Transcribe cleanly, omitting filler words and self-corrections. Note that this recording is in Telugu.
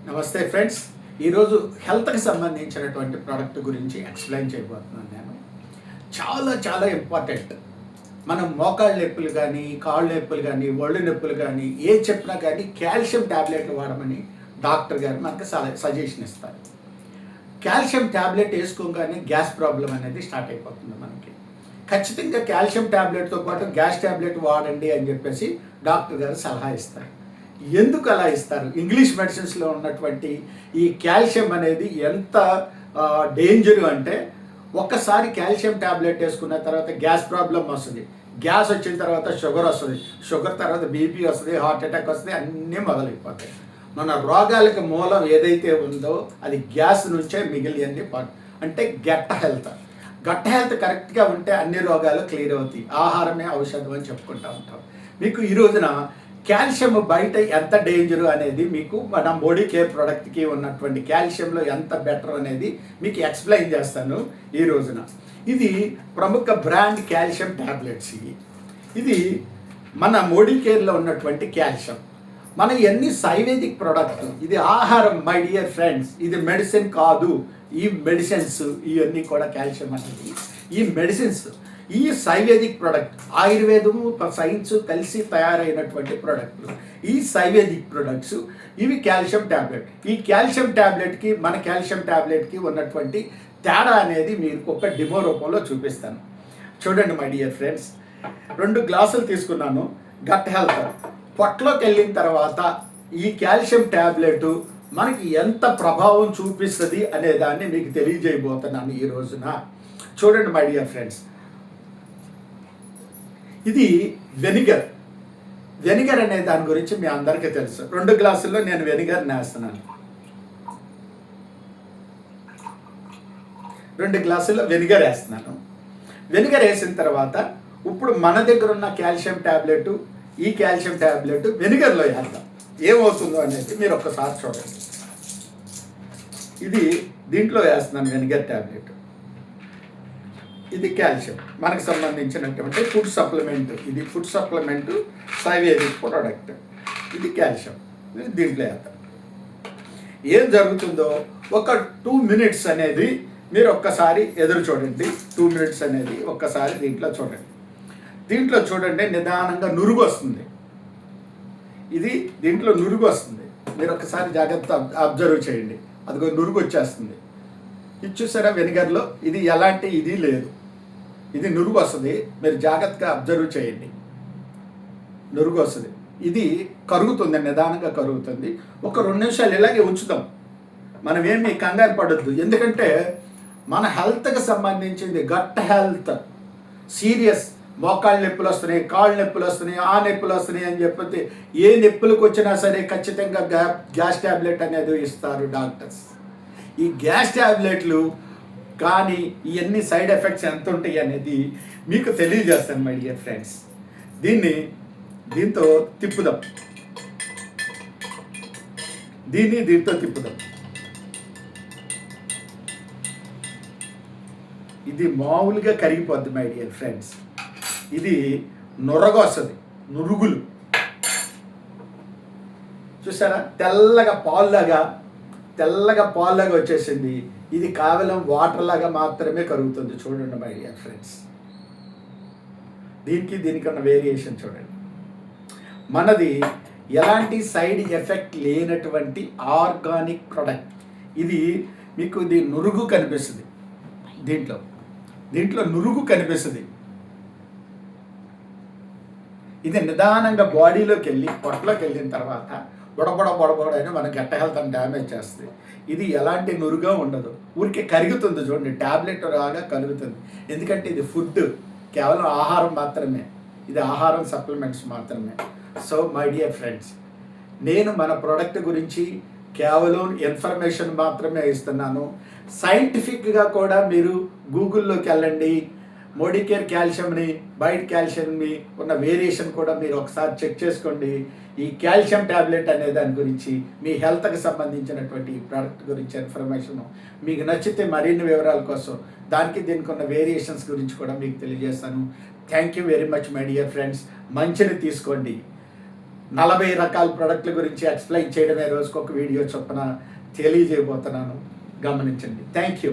నమస్తే ఫ్రెండ్స్. ఈరోజు హెల్త్కి సంబంధించినటువంటి ప్రోడక్ట్ గురించి ఎక్స్ప్లెయిన్ చేయబోతున్నాను. నేను చాలా చాలా ఇంపార్టెంట్. మనం మోకాళ్ళ నొప్పులు కానీ, కాళ్ళ నొప్పులు కానీ, ఒళ్ళు నొప్పులు కానీ ఏ చెప్పినా కానీ కాల్షియం ట్యాబ్లెట్లు వాడమని డాక్టర్ గారు మనకు సజెషన్ ఇస్తారు. కాల్షియం ట్యాబ్లెట్ వేసుకోగానే గ్యాస్ ప్రాబ్లం అనేది స్టార్ట్ అయిపోతుంది మనకి. ఖచ్చితంగా కాల్షియం ట్యాబ్లెట్తో పాటు గ్యాస్ ట్యాబ్లెట్ వాడండి అని చెప్పేసి డాక్టర్ గారు సలహా ఇస్తారు. ఎందుకు అలా ఇస్తారు? ఇంగ్లీష్ మెడిసిన్స్లో ఉన్నటువంటి ఈ కాల్షియం అనేది ఎంత డేంజర్ అంటే, ఒక్కసారి కాల్షియం ట్యాబ్లెట్ వేసుకున్న తర్వాత గ్యాస్ ప్రాబ్లం వస్తుంది. గ్యాస్ వచ్చిన తర్వాత షుగర్ వస్తుంది. షుగర్ తర్వాత బీపీ వస్తుంది, హార్ట్ అటాక్ వస్తుంది, అన్నీ మొదలైపోతాయి. మన రోగాలకు మూలం ఏదైతే ఉందో అది గ్యాస్ నుంచే మిగిలింది. అంటే గట్ హెల్త్ కరెక్ట్గా ఉంటే అన్ని రోగాలు క్లియర్ అవుతాయి. ఆహారమే ఔషధం అని చెప్పుకుంటూ ఉంటాం. మీకు ఈ రోజున కాల్షియం బయట ఎంత డేంజరు అనేది మీకు మన బాడీ కేర్ ప్రోడక్ట్కి ఉన్నటువంటి కాల్షియంలో ఎంత బెటర్ అనేది మీకు ఎక్స్ప్లెయిన్ చేస్తాను ఈ రోజున. ఇది ప్రముఖ బ్రాండ్ కాల్షియం ట్యాబ్లెట్స్. ఇది మన బాడీ కేర్లో ఉన్నటువంటి కాల్షియం. మన ఎన్ని ఆయుర్వేదిక్ ప్రోడక్ట్. ఇది ఆహారం మై డియర్ ఫ్రెండ్స్, ఇది మెడిసిన్ కాదు. ఈ మెడిసిన్స్ ఇవన్నీ కూడా కాల్షియం అనేది ఈ మెడిసిన్స్, ఈ ఆయుర్వేదిక్ ప్రోడక్ట్, ఆయుర్వేదము సైన్స్ కలిసి తయారైనటువంటి ప్రోడక్ట్లు. ఈ ఆయుర్వేదిక్ ప్రొడక్ట్స్ ఇవి కాల్షియం ట్యాబ్లెట్. ఈ కాల్షియం ట్యాబ్లెట్కి మన కాల్షియం ట్యాబ్లెట్కి ఉన్నటువంటి తేడా అనేది మీకు ఒక డిమో రూపంలో చూపిస్తాను. చూడండి మై డియర్ ఫ్రెండ్స్, 2 గ్లాసులు తీసుకున్నాను. గట్ హెల్త్ పొట్టలోకి వెళ్ళిన తర్వాత ఈ కాల్షియం ట్యాబ్లెట్ మనకి ఎంత ప్రభావం చూపిస్తుంది అనే దాన్ని మీకు తెలియజేయబోతున్నాను ఈ రోజున. చూడండి మై డియర్ ఫ్రెండ్స్, ఇది వెనిగర్ అనే దాని గురించి మీ అందరికీ తెలుసు. 2 గ్లాసుల్లో నేను వెనిగర్ వేస్తున్నాను. 2 గ్లాసుల్లో వెనిగర్ వేస్తున్నాను. వెనిగర్ వేసిన తర్వాత ఇప్పుడు మన దగ్గర ఉన్న కాల్షియం ట్యాబ్లెట్, ఈ కాల్షియం ట్యాబ్లెట్ వెనిగర్లో వేద్దాం. ఏమవుతుందో అనేది మీరు ఒక్కసారి చూడండి. ఇది దీంట్లో వేస్తున్నాను వెనిగర్ ట్యాబ్లెట్. ఇది కాల్షియం మనకు సంబంధించినటువంటి ఫుడ్ సప్లిమెంట్. ఇది ఫుడ్ సప్లిమెంట్ ఆయుర్వేదిక్ ప్రోడక్ట్. ఇది కాల్షియం. ఇది దీంట్లో వేద్దాం. ఏం జరుగుతుందో ఒక 2 మినిట్స్ అనేది మీరు ఒక్కసారి ఎదురు చూడండి. 2 మినిట్స్ అనేది ఒక్కసారి దీంట్లో చూడండి నిదానంగా నురుగు వస్తుంది. ఇది దీంట్లో నురుగు వస్తుంది. మీరు ఒక్కసారి జాగ్రత్త అబ్జర్వ్ చేయండి. అదిగో నురుగు వచ్చేస్తుంది. ఇది చూసారా వెనిగర్లో? ఇది ఎలాంటి ఇది లేదు. ఇది నురుగు వస్తుంది. మీరు జాగ్రత్తగా అబ్జర్వ్ చేయండి. నురుగు వస్తుంది. ఇది కరుగుతుంది, నిదానంగా కరుగుతుంది. ఒక 2 నిమిషాలు ఇలాగే ఉంచుదాం. మనం ఏమి కంగారు పడొద్దు. ఎందుకంటే మన హెల్త్కి సంబంధించింది గట్ హెల్త్ సీరియస్. మోకాళ్ళ నొప్పులు వస్తున్నాయి, కాళ్ళ నొప్పులు వస్తున్నాయి, ఆ నొప్పులు వస్తున్నాయి అని చెప్పితే ఏ నొప్పులకు వచ్చినా సరే ఖచ్చితంగా గ్యాస్ ట్యాబ్లెట్ అనేది ఇస్తారు డాక్టర్స్. ఈ గ్యాస్ ట్యాబ్లెట్లు కానీ ఇవన్నీ సైడ్ ఎఫెక్ట్స్ ఎంత ఉంటాయి అనేది మీకు తెలియజేస్తాను మై డియర్ ఫ్రెండ్స్. దీంతో తిప్పుదాం. దీంతో తిప్పుదాం. ఇది మామూలుగా కరిగిపోద్ది మై డియర్ ఫ్రెండ్స్. ఇది నురగ వస్తుంది, నురుగులు చూసారా? తెల్లగా పాల్లాగా వచ్చేసింది. ఇది కేవలం వాటర్ లాగా మాత్రమే కరుగుతుంది. చూడండి మై డియర్ ఫ్రెండ్స్, దీనికి ఉన్న వేరియేషన్ చూడండి. మనది ఎలాంటి సైడ్ ఎఫెక్ట్ లేనటువంటి ఆర్గానిక్ ప్రొడక్ట్. ఇది మీకు ఇది నురుగు కనిపిస్తుంది. దీంట్లో నురుగు కనిపిస్తుంది. ఇది నిదానంగా బాడీలోకి వెళ్ళి పొట్టలోకి వెళ్ళిన తర్వాత బొడబొడ అని మన గట్ట హెల్త్ డ్యామేజ్ చేస్తుంది. ఇది ఎలాంటి నురుగా ఉండదు, ఊరికే కరుగుతుంది. చూడండి, ట్యాబ్లెట్ లాగా కలుగుతుంది. ఎందుకంటే ఇది ఫుడ్, కేవలం ఆహారం మాత్రమే. ఇది ఆహారం సప్లిమెంట్స్ మాత్రమే. సో మై డియర్ ఫ్రెండ్స్, నేను మన ప్రోడక్ట్ గురించి కేవలం ఇన్ఫర్మేషన్ మాత్రమే ఇస్తున్నాను. సైంటిఫిక్గా కూడా మీరు గూగుల్లోకి వెళ్ళండి. బాడీ కేర్ కాల్షియంని, బయట కాల్షియంని ఉన్న వేరియేషన్ కూడా మీరు ఒకసారి చెక్ చేసుకోండి. ఈ కాల్షియం ట్యాబ్లెట్ అనే దాని గురించి, మీ హెల్త్కి సంబంధించినటువంటి ఈ ప్రోడక్ట్ గురించి ఇన్ఫర్మేషన్ మీకు నచ్చితే మరిన్ని వివరాల కోసం దీనికి ఉన్న వేరియేషన్స్ గురించి కూడా మీకు తెలియజేస్తాను. Thank you very much my dear friends. మంచిని తీసుకోండి. 40 రకాల ప్రోడక్ట్ల గురించి ఎక్స్ప్లెయిన్ చేయడమే రోజుకొక వీడియో చొప్పున తెలియజేయబోతున్నాను. గమనించండి. Thank you.